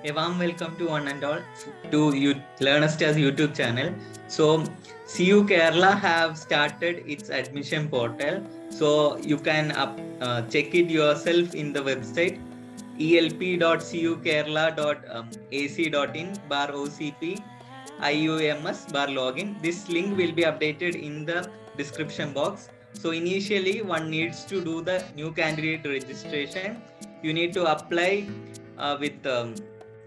A warm welcome to one and all to you Learners YouTube channel. So CU Kerala have started its admission portal, so you can check it yourself in the website elp.cukerala.ac.in/ocp iums login. This link will be updated in the description box. So initially one needs to do the new candidate registration. You need to apply with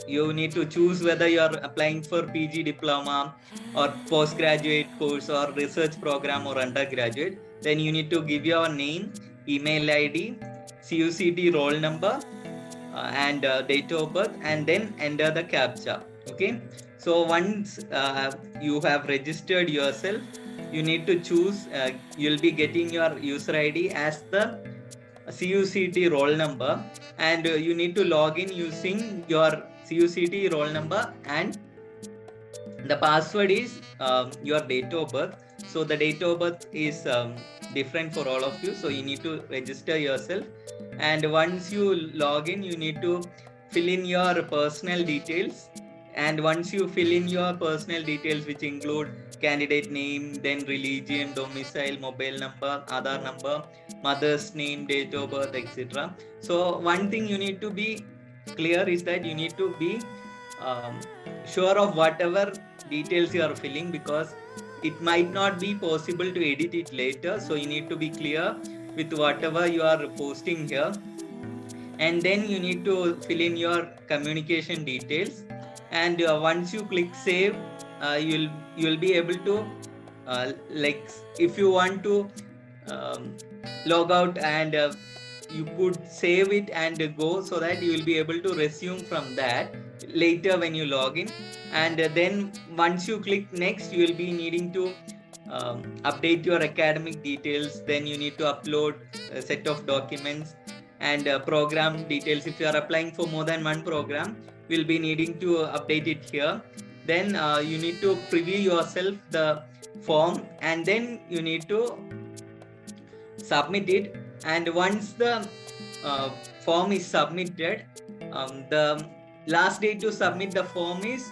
you need to choose whether you are applying for PG diploma or postgraduate course or research program or undergraduate. Then you need to give your name, email ID, CUCT roll number, and date of birth, and then enter the captcha. Okay, so once you have registered yourself, you need to choose, you'll be getting your user ID as the CUCT roll number, and you need to log in using your CUCT roll number, and the password is your date of birth. So the date of birth is different for all of you, so you need to register yourself. And once you log in, you need to fill in your personal details. And once you fill in your personal details, which include candidate name, then religion, domicile, mobile number, Aadhaar number, mother's name, date of birth, etc. So one thing you need to be clear is that you need to be sure of whatever details you are filling, because it might not be possible to edit it later. So you need to be clear with whatever you are posting here. And then you need to fill in your communication details. And once you click save, you'll be able to like if you want to log out, and you could save it and go, so that you will be able to resume from that later when you log in. And then once you click next, you will be needing to update your academic details. Then you need to upload a set of documents and program details. If you are applying for more than one program, we'll be needing to update it here. Then you need to preview yourself the form, and then you need to submit it. And once the form is submitted, the last date to submit the form is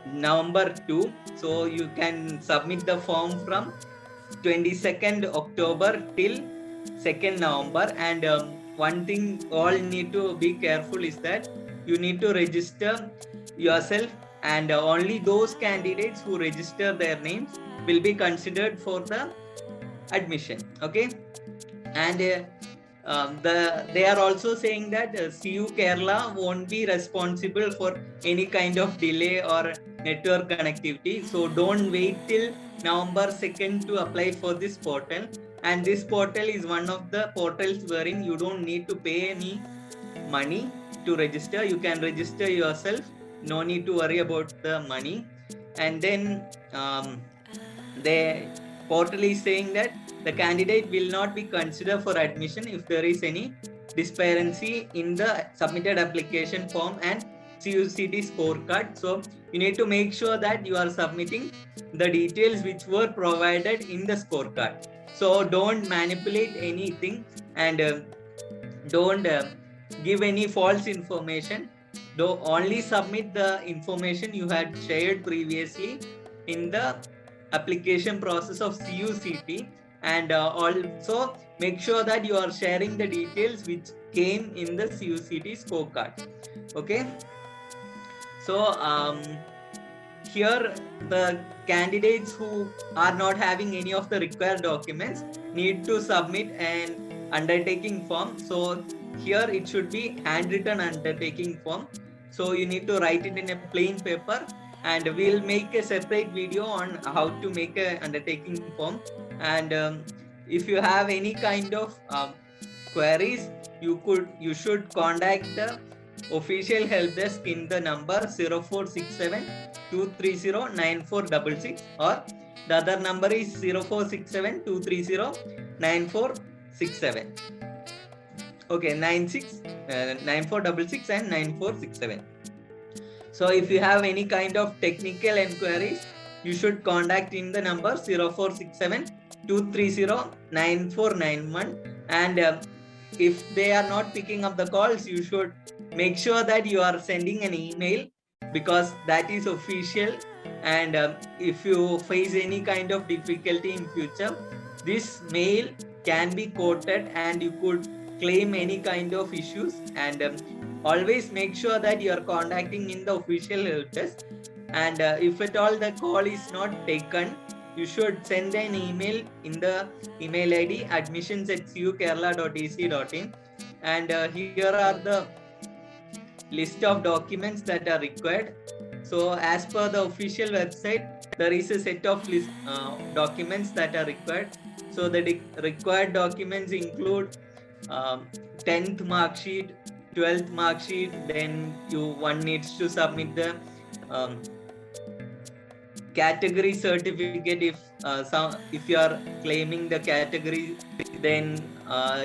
November 2. So you can submit the form from 22nd October till 2nd November. And one thing all need to be careful is that you need to register yourself, and only those candidates who register their names will be considered for the admission. Okay, and they are also saying that CU Kerala won't be responsible for any kind of delay or network connectivity. So don't wait till November 2nd to apply for this portal. And this portal is one of the portals wherein you don't need to pay any money to register. You can register yourself, no need to worry about the money. And then the portal is saying that the candidate will not be considered for admission if there is any disparity in the submitted application form and CUCT scorecard. So you need to make sure that you are submitting the details which were provided in the scorecard. So don't manipulate anything, and don't give any false information. Only submit the information you had shared previously in the application process of CUCT. And also make sure that you are sharing the details which came in the CUCT scorecard. Okay, so here the candidates who are not having any of the required documents need to submit an undertaking form. So here it should be handwritten undertaking form. So you need to write it in a plain paper, and we'll make a separate video on how to make a undertaking form. And if you have any kind of queries, you should contact the official help desk in the number 0467 230 9466, or the other number is 0467 230 9467. Okay, 9466 and 9467. So if you have any kind of technical enquiries, you should contact in the number 0467 230 9491. And if they are not picking up the calls, you should make sure that you are sending an email, because that is official. And if you face any kind of difficulty in future, this mail can be quoted and you could claim any kind of issues. And always make sure that you are contacting in the official help desk. And if at all the call is not taken, you should send an email in the email ID admissions@cukerala.ac.in. And here are the list of documents that are required. So as per the official website, there is a set of documents that are required. So the required documents include 10th mark sheet, 12th mark sheet. Then one needs to submit the category certificate. If you are claiming the category, then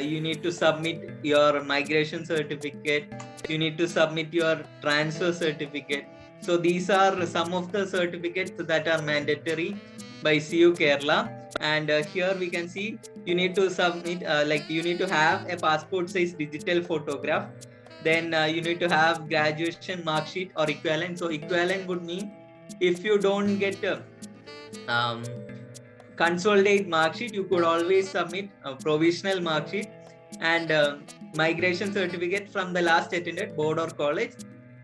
you need to submit your migration certificate. You need to submit your transfer certificate. So these are some of the certificates that are mandatory by CU Kerala. And here we can see you need to submit you need to have a passport size digital photograph. Then you need to have graduation mark sheet or equivalent. So equivalent would mean if you don't get consolidate mark sheet, you could always submit a provisional mark sheet. And migration certificate from the last attended board or college,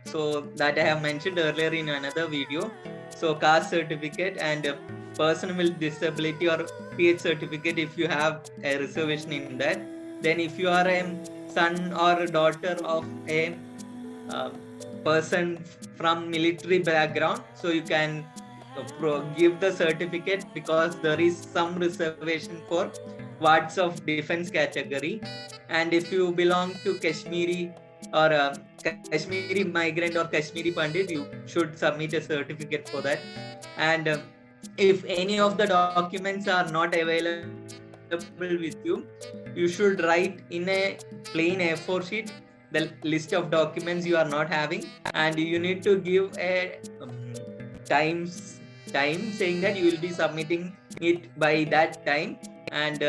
so that I have mentioned earlier in another video. So caste certificate and person with disability or PH certificate if you have a reservation in that. Then if you are a son or a daughter of a person from military background, so you can give the certificate, because there is some reservation for wards of defense category. And if you belong to Kashmiri or Kashmiri migrant or Kashmiri Pandit, you should submit a certificate for that. And if any of the documents are not available with you, you should write in a plain A4 sheet the list of documents you are not having, and you need to give a time saying that you will be submitting it by that time. And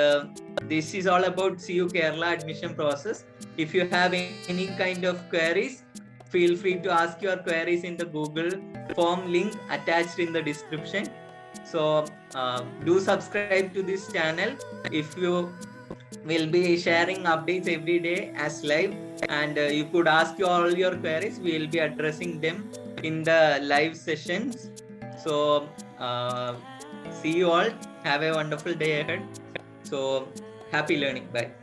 this is all about CU Kerala admission process. If you have any kind of queries, feel free to ask your queries in the Google form link attached in the description. So do subscribe to this channel if you will be sharing updates every day as live. And you could ask all your queries. We will be addressing them in the live sessions. So see you all. Have a wonderful day ahead. So happy learning. Bye.